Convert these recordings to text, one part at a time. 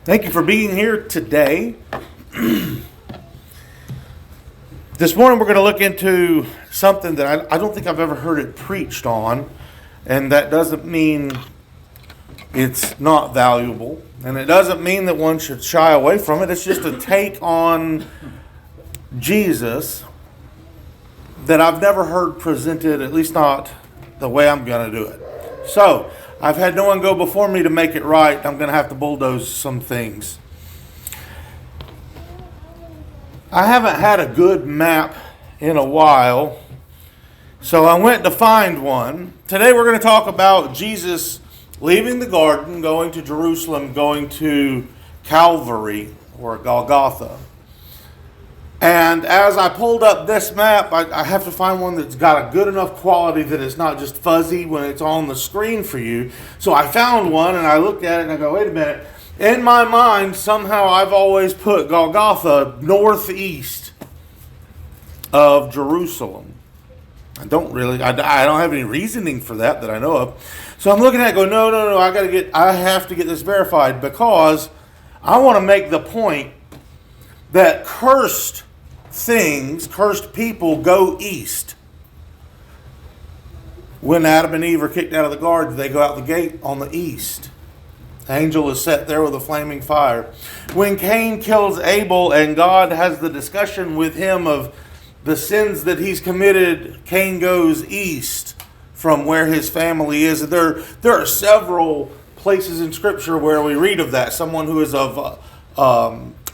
Thank you for being here today. This morning we're going to look into something that I don't think I've ever heard it preached on, and that doesn't mean it's not valuable, and it doesn't mean that one should shy away from it. It's just a take on Jesus that I've never heard presented, at least not the way I'm going to do it. So, I've had no one go before me to make it right. I'm going to have to bulldoze some things. I haven't had a good map in a while, so I went to find one. Today we're going to talk about Jesus leaving the garden, going to Jerusalem, going to Calvary or Golgotha. And as I pulled up this map, I have to find one that's got a good enough quality that it's not just fuzzy when it's on the screen for you. So I found one and I looked at it and I go, wait a minute. In my mind, somehow I've always put Golgotha northeast of Jerusalem. I don't have any reasoning for that I know of. So I'm looking at it and go, no, I have to get this verified because I want to make the point that cursed people go east. When Adam and Eve are kicked out of the garden, they go out the gate on the east. The angel is set there with a flaming fire. When Cain kills Abel and God has the discussion with him of the sins that he's committed, Cain goes east from where his family is. There are several places in Scripture where we read of that. Someone who is of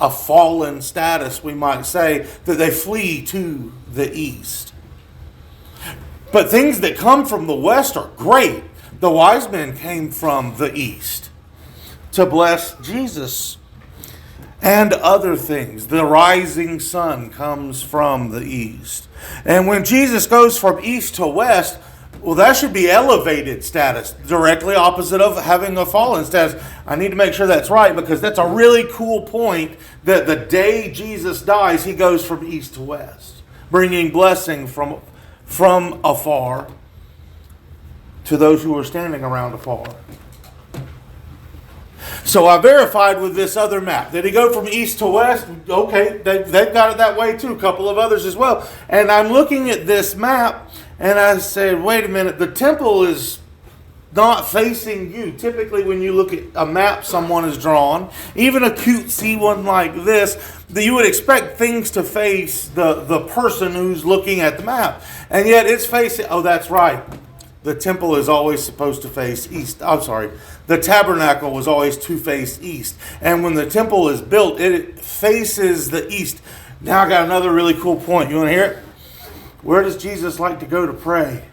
a fallen status, we might say, that they flee to the east. But things that come from the west are great. The wise men came from the east to bless Jesus and other things. The rising sun comes from the east. And when Jesus goes from east to west, well, that should be elevated status, directly opposite of having a fallen status. I need to make sure that's right because that's a really cool point that the day Jesus dies, he goes from east to west, bringing blessing from afar to those who are standing around afar. So I verified with this other map. Did he go from east to west? Okay, they've got it that way too. A couple of others as well. And I'm looking at this map and I said, wait a minute, the temple is not facing you. Typically when you look at a map someone has drawn, even a cutesy one like this, that you would expect things to face the person who's looking at the map. And yet it's facing, oh, that's right. The temple is always supposed to face east. I'm sorry. The tabernacle was always to face east. And when the temple is built, it faces the east. Now I got another really cool point. You want to hear it? Where does Jesus like to go to pray?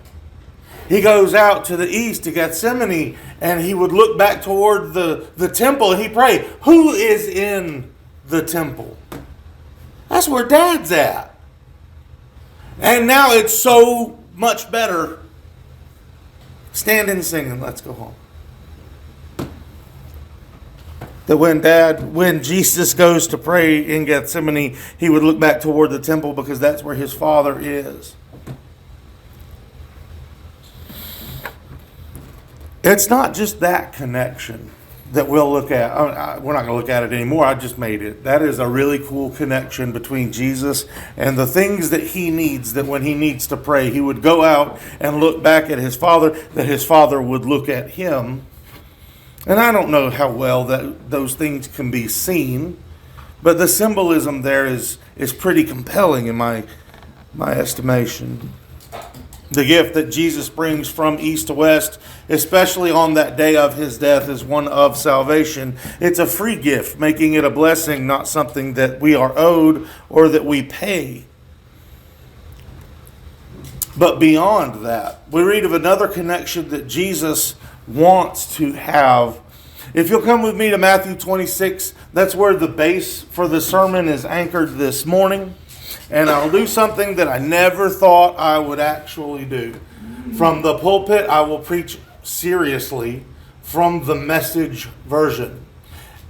He goes out to the east to Gethsemane and he would look back toward the temple and he prayed. Who is in the temple? That's where Dad's at. And now it's so much better. Stand and sing and let's go home. That when Jesus goes to pray in Gethsemane, he would look back toward the temple because that's where his Father is. It's not just that connection that we'll look at. We're not going to look at it anymore. I just made it. That is a really cool connection between Jesus and the things that he needs, that when he needs to pray, he would go out and look back at his Father, that his Father would look at him. And I don't know how well that those things can be seen, but the symbolism there is pretty compelling in my estimation. The gift that Jesus brings from east to west, especially on that day of his death, is one of salvation. It's a free gift, making it a blessing, not something that we are owed or that we pay. But beyond that, we read of another connection that Jesus wants to have. If you'll come with me to Matthew 26, that's where the base for the sermon is anchored this morning. And I'll do something that I never thought I would actually do. From the pulpit, I will preach seriously from the Message version.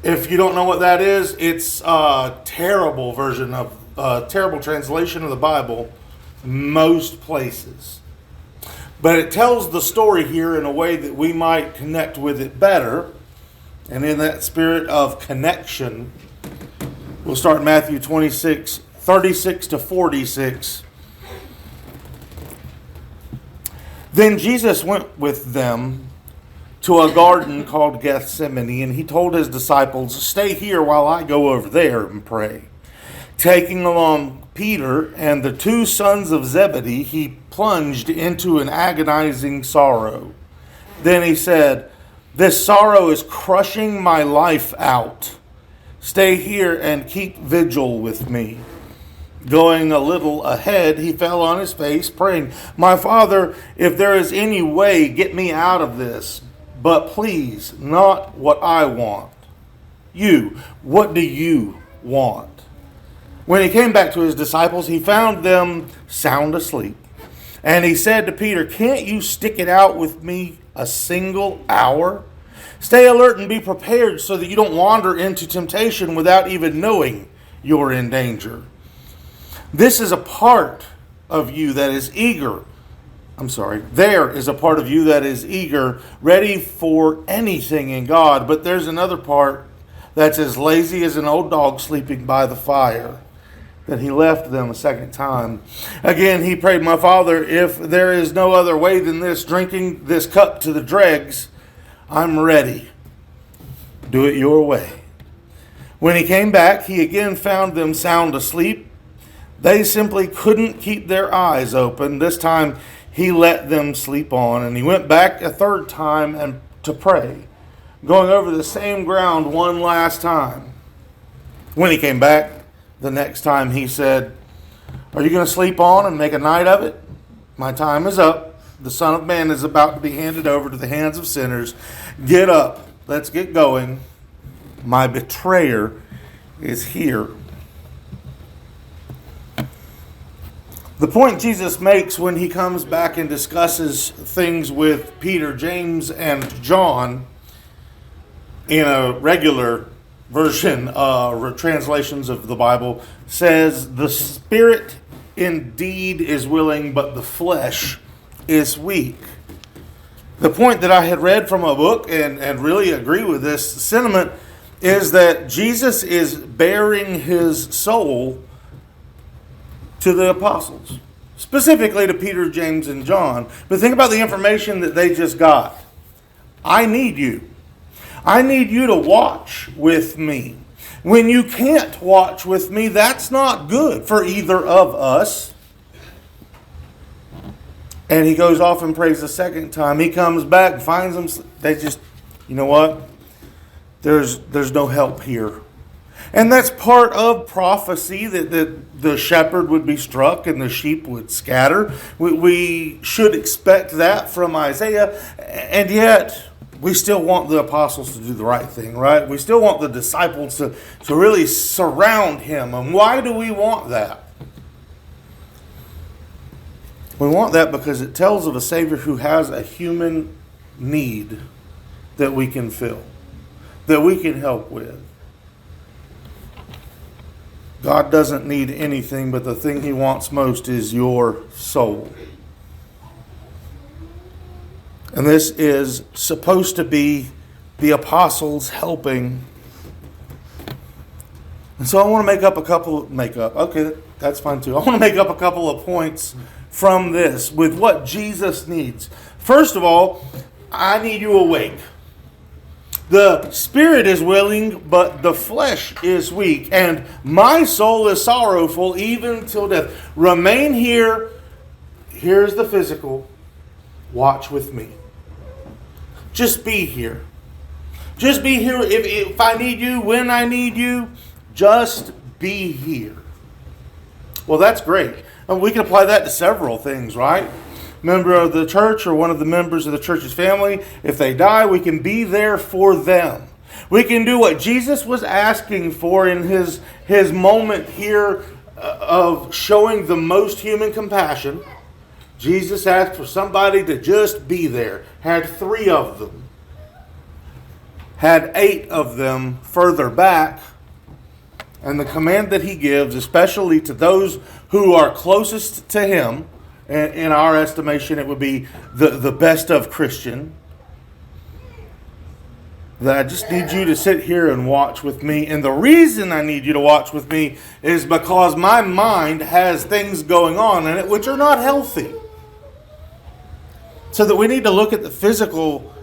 If you don't know what that is, it's a terrible version of terrible translation of the Bible most places. But it tells the story here in a way that we might connect with it better. And in that spirit of connection, we'll start in Matthew 26, 36 to 46. Then Jesus went with them to a garden called Gethsemane, and he told his disciples, "Stay here while I go over there and pray." Taking along Peter and the two sons of Zebedee, he plunged into an agonizing sorrow. Then he said, "This sorrow is crushing my life out. Stay here and keep vigil with me." Going a little ahead, he fell on his face, praying, "My Father, if there is any way, get me out of this. But please, not what I want. What do you want?" When he came back to his disciples, he found them sound asleep. And he said to Peter, "Can't you stick it out with me a single hour? Stay alert and be prepared so that you don't wander into temptation without even knowing you're in danger. This is a part of you that is eager. There is a part of you that is eager, ready for anything in God. But there's another part that's as lazy as an old dog sleeping by the fire." Then he left them a second time. Again, he prayed, "My Father, if there is no other way than this, drinking this cup to the dregs, I'm ready. Do it your way." When he came back, he again found them sound asleep. They simply couldn't keep their eyes open. This time, he let them sleep on, and he went back a third time and to pray, going over the same ground one last time. When he came back the next time, he said, "Are you going to sleep on and make a night of it? My time is up. The Son of Man is about to be handed over to the hands of sinners. Get up. Let's get going. My betrayer is here." The point Jesus makes when he comes back and discusses things with Peter, James, and John in a regular version, translations of the Bible, says, "The spirit indeed is willing, but the flesh is weak." The point that I had read from a book, and really agree with this sentiment, is that Jesus is bearing his soul to the apostles, specifically to Peter, James, and John. But think about the information that they just got. I need you. I need you to watch with me. When you can't watch with me, that's not good for either of us. And he goes off and prays a second time. He comes back and finds them. They just, you know what? There's no help here. And that's part of prophecy, that the shepherd would be struck and the sheep would scatter. We should expect that from Isaiah. And yet, we still want the apostles to do the right thing, right? We still want the disciples to really surround him. And why do we want that? We want that because it tells of a Savior who has a human need that we can fill, that we can help with. God doesn't need anything, but the thing he wants most is your soul. And this is supposed to be the apostles helping. And so I want to make up a couple of points from this with what Jesus needs. First of all, I need you awake. The spirit is willing, but the flesh is weak. And my soul is sorrowful even till death. Remain here. Here's the physical. Watch with me. Just be here. Just be here if I need you, when I need you. Just be here. Well, that's great. And we can apply that to several things, right? Member of the church or one of the members of the church's family, if they die, we can be there for them. We can do what Jesus was asking for in his moment here of showing the most human compassion. Jesus asked for somebody to just be there. Had 3 of them. Had 8 of them further back. And the command that he gives, especially to those who are closest to him, and in our estimation, it would be the best of Christian. that I just need you to sit here and watch with me. And the reason I need you to watch with me is because my mind has things going on in it which are not healthy. So that we need to look at the physical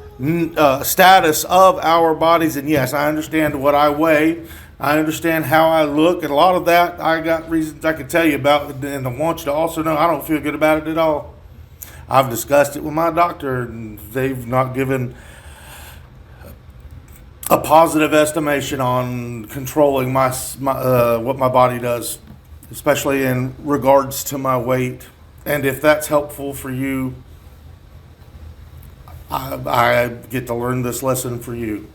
status of our bodies. And yes, I understand what I weigh. I understand how I look. And a lot of that, I got reasons I can tell you about. And I want you to also know I don't feel good about it at all. I've discussed it with my doctor, and they've not given a positive estimation on controlling my what my body does, especially in regards to my weight. And if that's helpful for you, I get to learn this lesson for you.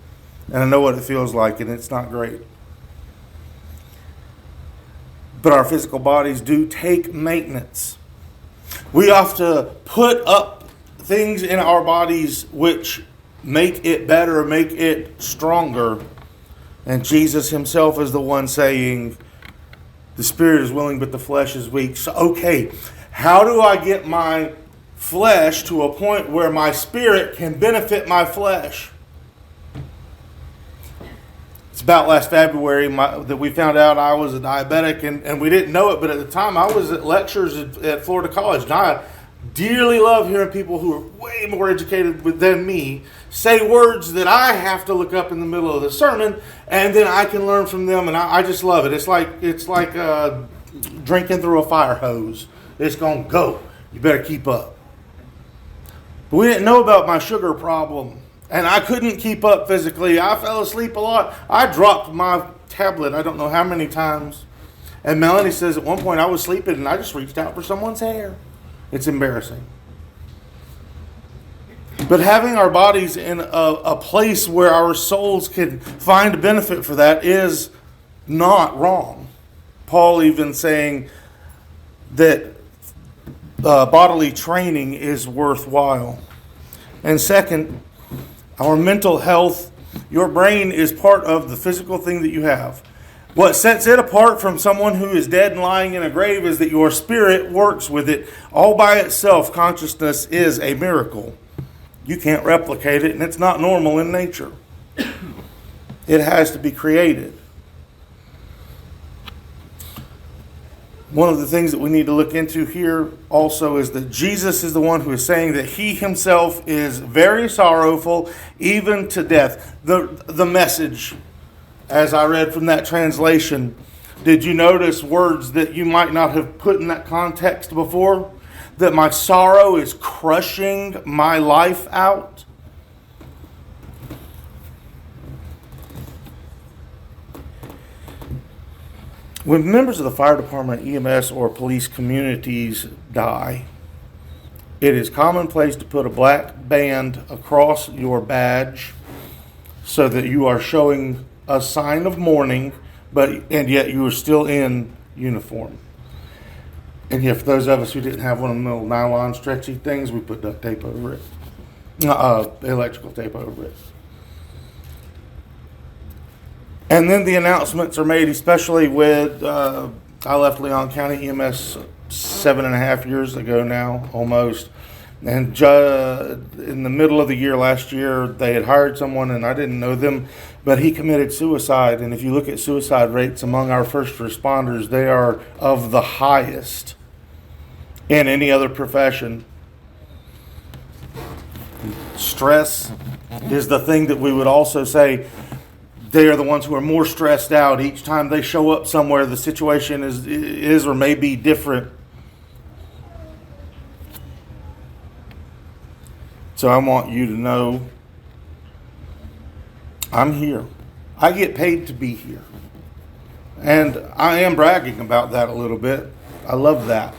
And I know what it feels like, and it's not great. But our physical bodies do take maintenance. We have to put up things in our bodies which make it better, make it stronger. And Jesus himself is the one saying, the spirit is willing, but the flesh is weak. So, okay, how do I get my flesh to a point where my spirit can benefit my flesh? It's about last February that we found out I was a diabetic, and we didn't know it, but at the time I was at lectures at Florida College, and I dearly love hearing people who are way more educated than me say words that I have to look up in the middle of the sermon, and then I can learn from them, and I just love it. It's like drinking through a fire hose. It's going to go. You better keep up. But we didn't know about my sugar problem, and I couldn't keep up physically. I fell asleep a lot. I dropped my tablet I don't know how many times. And Melanie says at one point I was sleeping and I just reached out for someone's hair. It's embarrassing. But having our bodies in a place where our souls can find a benefit for that is not wrong. Paul even saying that bodily training is worthwhile. And second, our mental health, your brain is part of the physical thing that you have. What sets it apart from someone who is dead and lying in a grave is that your spirit works with it. All by itself, consciousness is a miracle. You can't replicate it, and it's not normal in nature. It has to be created. One of the things that we need to look into here also is that Jesus is the one who is saying that he himself is very sorrowful, even to death. The Message, as I read from that translation, did you notice words that you might not have put in that context before? That my sorrow is crushing my life out. When members of the fire department, EMS, or police communities die, it is commonplace to put a black band across your badge so that you are showing a sign of mourning, and yet you are still in uniform. And yet, for those of us who didn't have one of the little nylon stretchy things, we put duct tape over it, electrical tape over it. And then the announcements are made, especially with, I left Leon County EMS 7.5 years ago now, almost. And in the middle of the year last year, they had hired someone, and I didn't know them, but he committed suicide. And if you look at suicide rates among our first responders, they are of the highest in any other profession. Stress is the thing that we would also say they are the ones who are more stressed out. Each time they show up somewhere, the situation is or may be different. So I want you to know I'm here. I get paid to be here. And I am bragging about that a little bit. I love that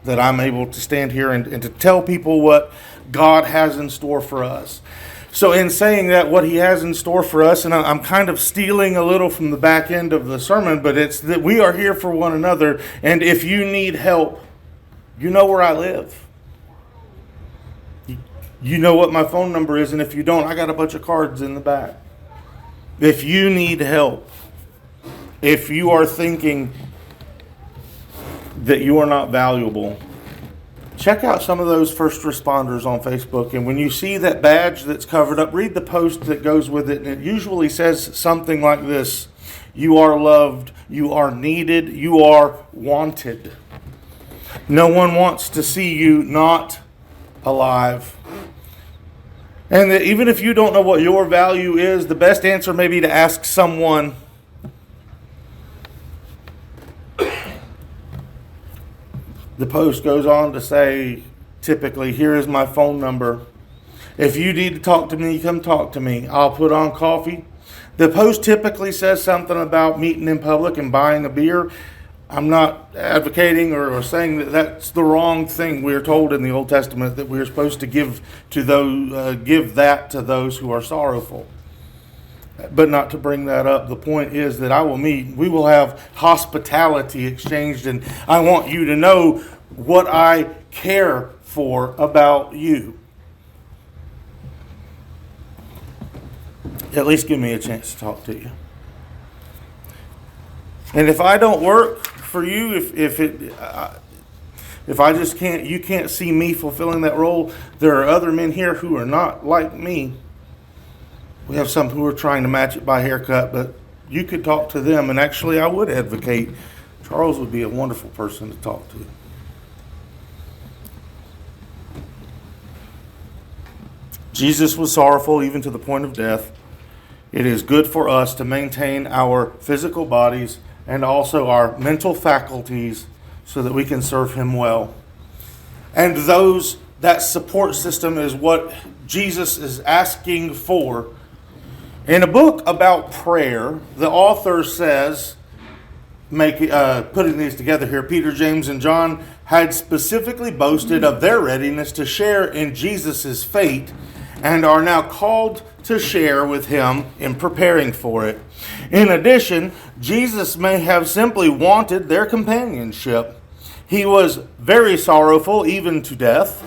I'm able to stand here and to tell people what God has in store for us. So in saying that, what he has in store for us, and I'm kind of stealing a little from the back end of the sermon, but it's that we are here for one another. And if you need help, you know where I live. You know what my phone number is, and if you don't, I got a bunch of cards in the back. If you need help, if you are thinking that you are not valuable, check out some of those first responders on Facebook. And when you see that badge that's covered up, read the post that goes with it. And it usually says something like this: you are loved, you are needed, you are wanted. No one wants to see you not alive. And that even if you don't know what your value is, the best answer may be to ask someone. The post goes on to say, typically, here is my phone number. If you need to talk to me, come talk to me. I'll put on coffee. The post typically says something about meeting in public and buying a beer. I'm not advocating or saying that that's the wrong thing. We're told in the Old Testament that we're supposed to give that to those who are sorrowful. But not to bring that up. The point is that we will have hospitality exchanged, and I want you to know what I care for about you. At least give me a chance to talk to you. And if I don't work for you, if I just you can't see me fulfilling that role, there are other men here who are not like me. We have some who are trying to match it by haircut, but you could talk to them. And actually, I would advocate Charles would be a wonderful person to talk to. Jesus was sorrowful even to the point of death. It is good for us to maintain our physical bodies and also our mental faculties so that we can serve Him well. And that support system is what Jesus is asking for. In a book about prayer, the author says, putting these together here, Peter, James, and John had specifically boasted of their readiness to share in Jesus' fate and are now called to share with Him in preparing for it. In addition, Jesus may have simply wanted their companionship. He was very sorrowful, even to death.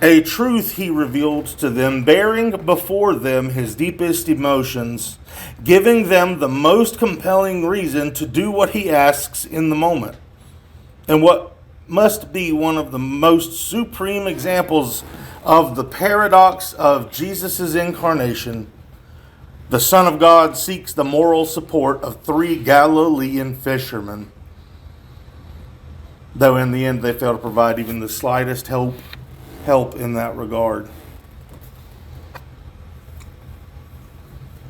A truth He revealed to them, bearing before them His deepest emotions, giving them the most compelling reason to do what He asks in the moment. And what must be one of the most supreme examples of the paradox of Jesus' incarnation, the Son of God seeks the moral support of 3 Galilean fishermen, though in the end they fail to provide even the slightest help in that regard.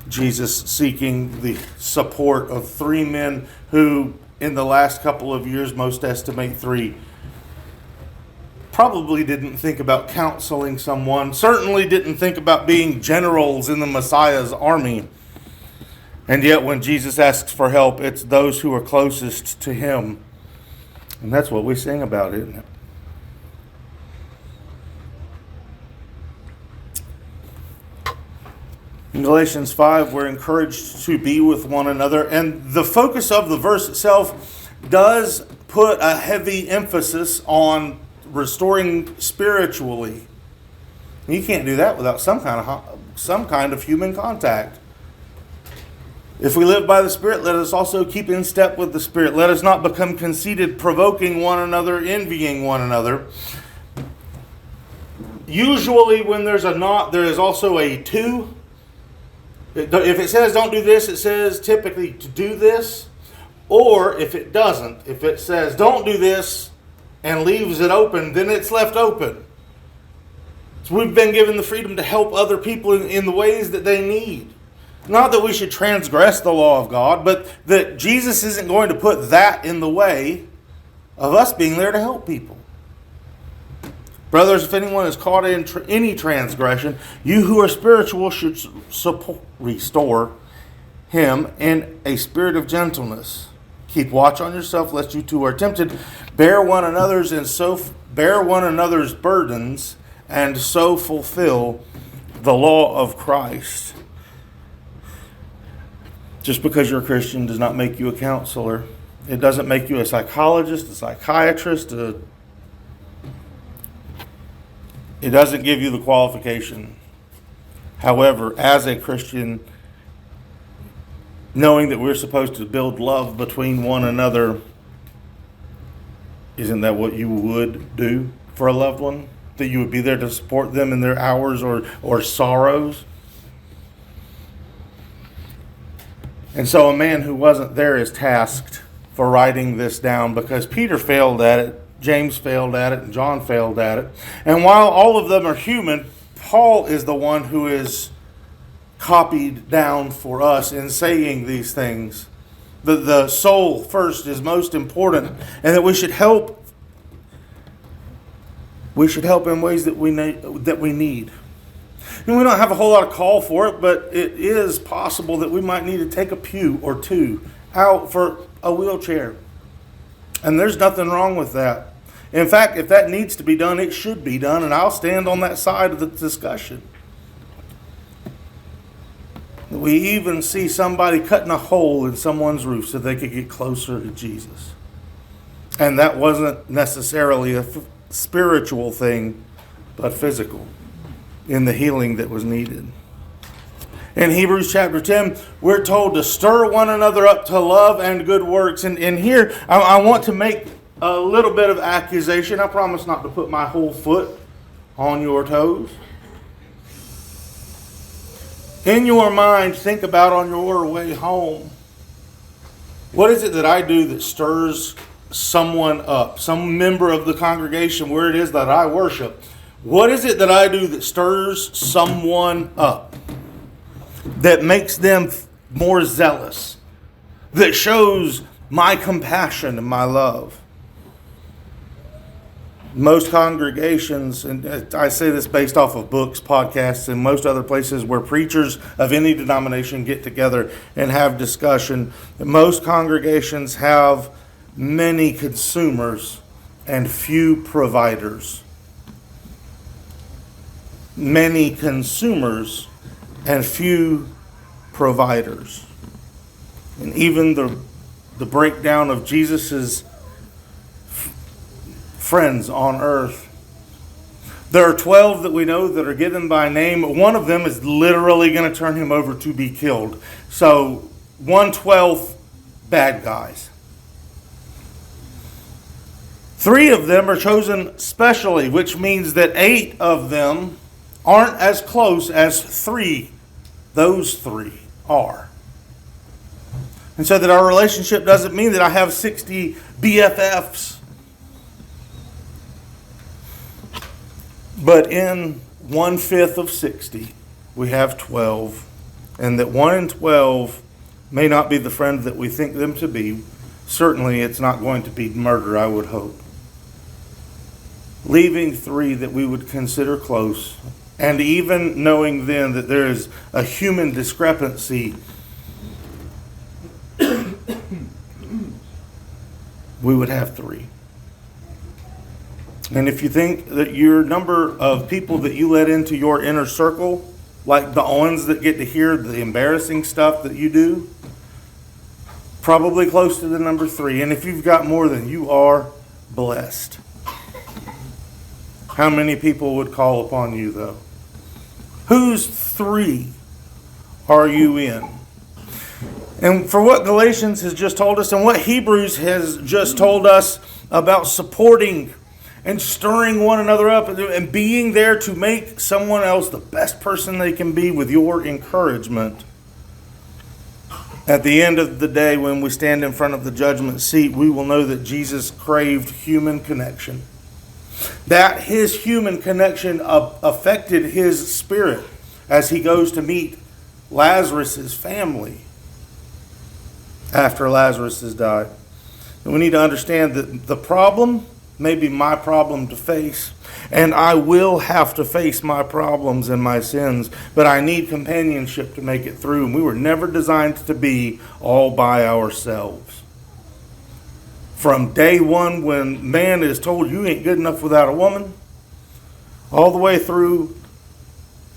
Jesus seeking the support of 3 men who, in the last couple of years, most estimate 3, probably didn't think about counseling someone, certainly didn't think about being generals in the Messiah's army. And yet when Jesus asks for help, it's those who are closest to Him. And that's what we sing about, isn't it? In Galatians 5, we're encouraged to be with one another. And the focus of the verse itself does put a heavy emphasis on restoring spiritually. You can't do that without some kind of human contact. If we live by the Spirit, let us also keep in step with the Spirit. Let us not become conceited, provoking one another, envying one another. Usually when there's a not, there is also a to. If it says don't do this, it says typically to do this. Or if it doesn't, if it says don't do this and leaves it open, then it's left open. So we've been given the freedom to help other people in the ways that they need. Not that we should transgress the law of God, but that Jesus isn't going to put that in the way of us being there to help people. Brothers, if anyone is caught in any transgression, you who are spiritual should restore him in a spirit of gentleness. Keep watch on yourself, lest you too are tempted. Bear one another's burdens, and so fulfill the law of Christ. Just because you're a Christian does not make you a counselor. It doesn't make you a psychologist, a psychiatrist. It doesn't give you the qualification. However, as a Christian, knowing that we're supposed to build love between one another Isn't that what you would do for a loved one? That you would be there to support them in their hours or sorrows? And so a man who wasn't there is tasked for writing this down, because Peter failed at it, James failed at it, and John failed at it. And while all of them are human, Paul is the one who is copied down for us in saying these things. The soul first is most important, and that we should help. We should help in ways that we need. And we don't have a whole lot of call for it, but it is possible that we might need to take a pew or two out for a wheelchair. And there's nothing wrong with that. In fact, if that needs to be done, it should be done, and I'll stand on that side of the discussion. We even see somebody cutting a hole in someone's roof so they could get closer to Jesus. And that wasn't necessarily a spiritual thing, but physical, in the healing that was needed. In Hebrews chapter 10, we're told to stir one another up to love and good works. And here, I want to make a little bit of accusation. I promise not to put my whole foot on your toes. In your mind, think about on your way home, what is it that I do that stirs someone up, some member of the congregation where it is that I worship? What is it that I do that stirs someone up, that makes them more zealous, that shows my compassion and my love? Most congregations, and I say this based off of books, podcasts, and most other places where preachers of any denomination get together and have discussion, most congregations have many consumers and few providers. Many consumers and few providers. And even the breakdown of Jesus's friends on earth. There are 12 that we know that are given by name. One of them is literally going to turn him over to be killed. So 1/12 bad guys. 3 of them are chosen specially, which means that 8 of them aren't as close as those 3 are. And so that our relationship doesn't mean that I have 60 BFFs. But in 1/5 of 60, we have 12. And that 1 in 12 may not be the friend that we think them to be. Certainly it's not going to be murder, I would hope. Leaving 3 that we would consider close. And even knowing then that there is a human discrepancy, we would have 3. And if you think that your number of people that you let into your inner circle, like the ones that get to hear the embarrassing stuff that you do, probably close to the number 3. And if you've got more than you are blessed. How many people would call upon you, though? Whose 3 are you in? And for what Galatians has just told us and what Hebrews has just told us about supporting and stirring one another up and being there to make someone else the best person they can be with your encouragement. At the end of the day, when we stand in front of the judgment seat, we will know that Jesus craved human connection. That his human connection affected his spirit as he goes to meet Lazarus' family after Lazarus has died. And we need to understand that the problem may be my problem to face, and I will have to face my problems and my sins, but I need companionship to make it through. And we were never designed to be all by ourselves. From day one, when man is told you ain't good enough without a woman, all the way through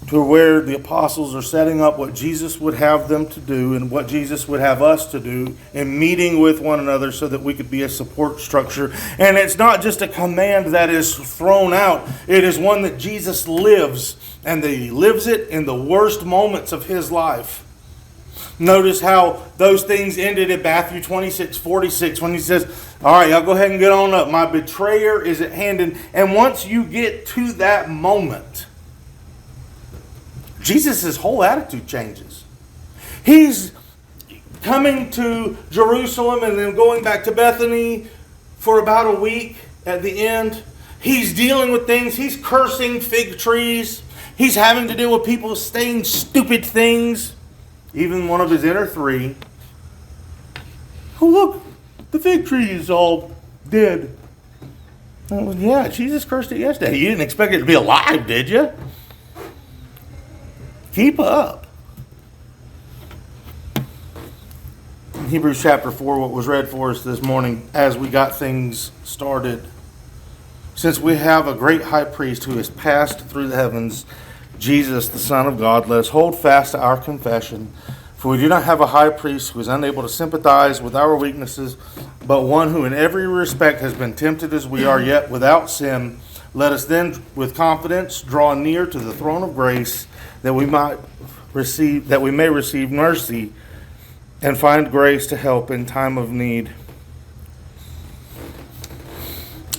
to where the apostles are setting up what Jesus would have them to do and what Jesus would have us to do in meeting with one another so that we could be a support structure. And it's not just a command that is thrown out. It is one that Jesus lives, and that he lives it in the worst moments of his life. Notice how those things ended at Matthew 26:46 when he says, all right, y'all go ahead and get on up. My betrayer is at hand. And once you get to that moment, Jesus' whole attitude changes. He's coming to Jerusalem and then going back to Bethany for about a week at the end. He's dealing with things. He's cursing fig trees. He's having to deal with people saying stupid things. Even one of his inner three. Oh, look, the fig tree is all dead. Well, yeah, Jesus cursed it yesterday. You didn't expect it to be alive, did you? Keep up. In Hebrews chapter 4, what was read for us this morning as we got things started. Since we have a great high priest who has passed through the heavens, Jesus, the Son of God, let us hold fast to our confession. For we do not have a high priest who is unable to sympathize with our weaknesses, but one who in every respect has been tempted as we are, yet without sin. Let us then with confidence draw near to the throne of grace, that we may receive mercy and find grace to help in time of need.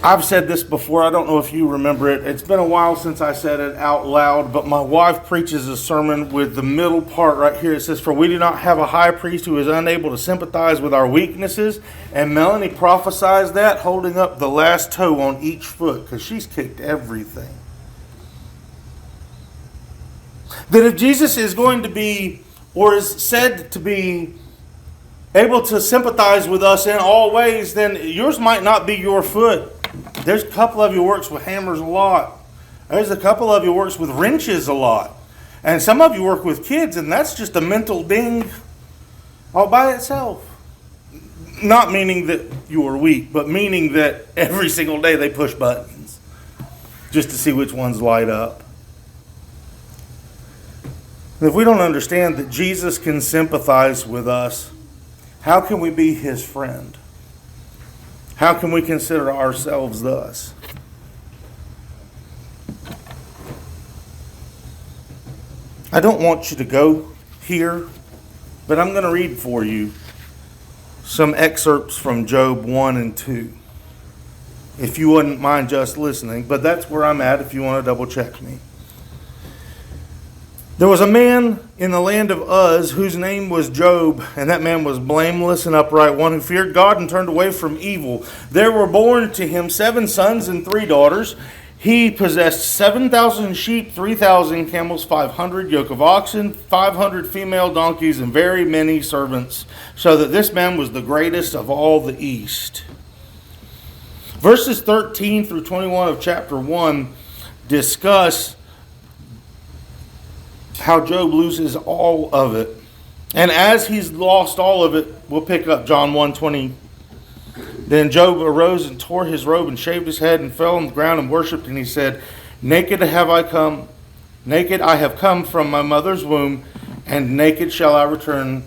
I've said this before. I don't know if you remember it. It's been a while since I said it out loud, but my wife preaches a sermon with the middle part right here. It says, for we do not have a high priest who is unable to sympathize with our weaknesses. And Melanie prophesies that, holding up the last toe on each foot, because she's kicked everything. That if Jesus is going to be, or is said to be, able to sympathize with us in all ways, then yours might not be your foot. There's a couple of you works with hammers a lot. There's a couple of you works with wrenches a lot. And some of you work with kids, and that's just a mental ding all by itself. Not meaning that you are weak, but meaning that every single day they push buttons just to see which ones light up. If we don't understand that Jesus can sympathize with us, how can we be his friend? How can we consider ourselves thus? I don't want you to go here, but I'm going to read for you some excerpts from Job 1 and 2. If you wouldn't mind just listening, but that's where I'm at if you want to double check me. There was a man in the land of Uz whose name was Job, and that man was blameless and upright, one who feared God and turned away from evil. There were born to him 7 sons and 3 daughters. He possessed 7,000 sheep, 3,000 camels, 500 yoke of oxen, 500 female donkeys, and very many servants, so that this man was the greatest of all the East. Verses 13 through 21 of chapter 1 discuss how Job loses all of it. And as he's lost all of it, we'll pick up John 1:20. Then Job arose and tore his robe and shaved his head and fell on the ground and worshipped. And he said, naked I have come from my mother's womb, and naked shall I return.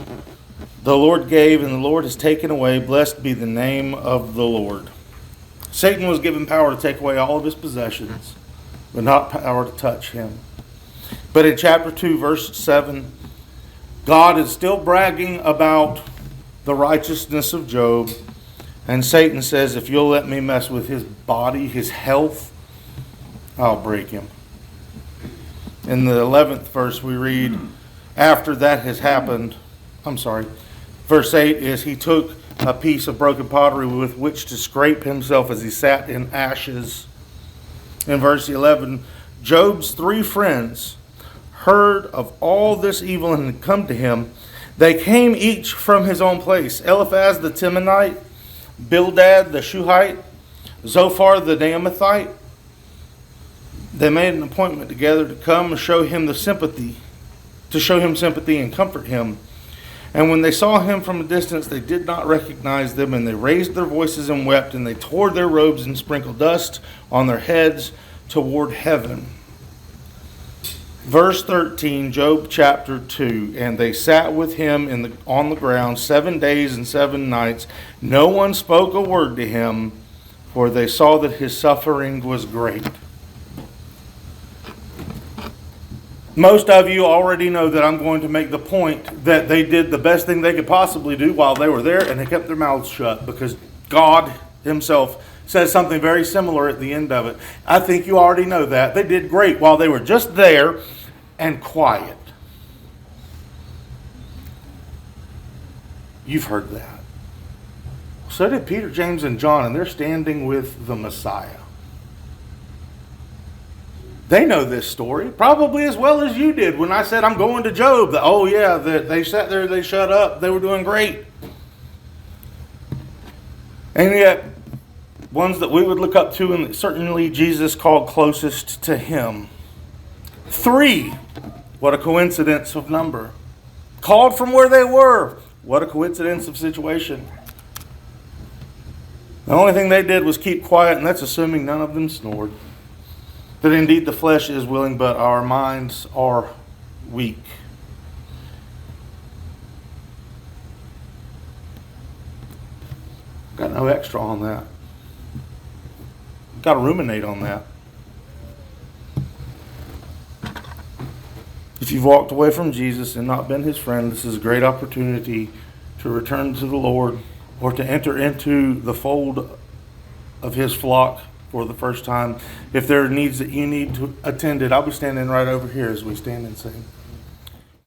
The Lord gave, and the Lord has taken away. Blessed be the name of the Lord. Satan was given power to take away all of his possessions, but not power to touch him. But in chapter 2, verse 7, God is still bragging about the righteousness of Job. And Satan says, if you'll let me mess with his body, his health, I'll break him. In the 11th verse we read, after that has happened, verse 8 is, he took a piece of broken pottery with which to scrape himself as he sat in ashes. In verse 11, Job's 3 friends heard of all this evil and had come to him. They came each from his own place. Eliphaz the Temanite, Bildad the Shuhite, Zophar the Naamathite. They made an appointment together to come and show him sympathy and comfort him. And when they saw him from a distance, they did not recognize them, and they raised their voices and wept, and they tore their robes and sprinkled dust on their heads toward heaven. Verse 13, Job chapter 2, and they sat with him on the ground 7 days and 7 nights. No one spoke a word to him, for they saw that his suffering was great. Most of you already know that I'm going to make the point that they did the best thing they could possibly do while they were there, and they kept their mouths shut because God himself says something very similar at the end of it. I think you already know that. They did great while they were just there and quiet. You've heard that. So did Peter, James, and John, and they're standing with the Messiah. They know this story probably as well as you did when I said I'm going to Job. Oh yeah, they sat there, they shut up, they were doing great. And yet, ones that we would look up to and certainly Jesus called closest to him. 3, what a coincidence of number. Called from where they were. What a coincidence of situation. The only thing they did was keep quiet, and that's assuming none of them snored. That indeed the flesh is willing, but our minds are weak. Got no extra on that. Got to ruminate on that. If you've walked away from Jesus and not been his friend, this is a great opportunity to return to the Lord or to enter into the fold of his flock for the first time. If there are needs that you need to attend it, I'll be standing right over here as we stand and sing.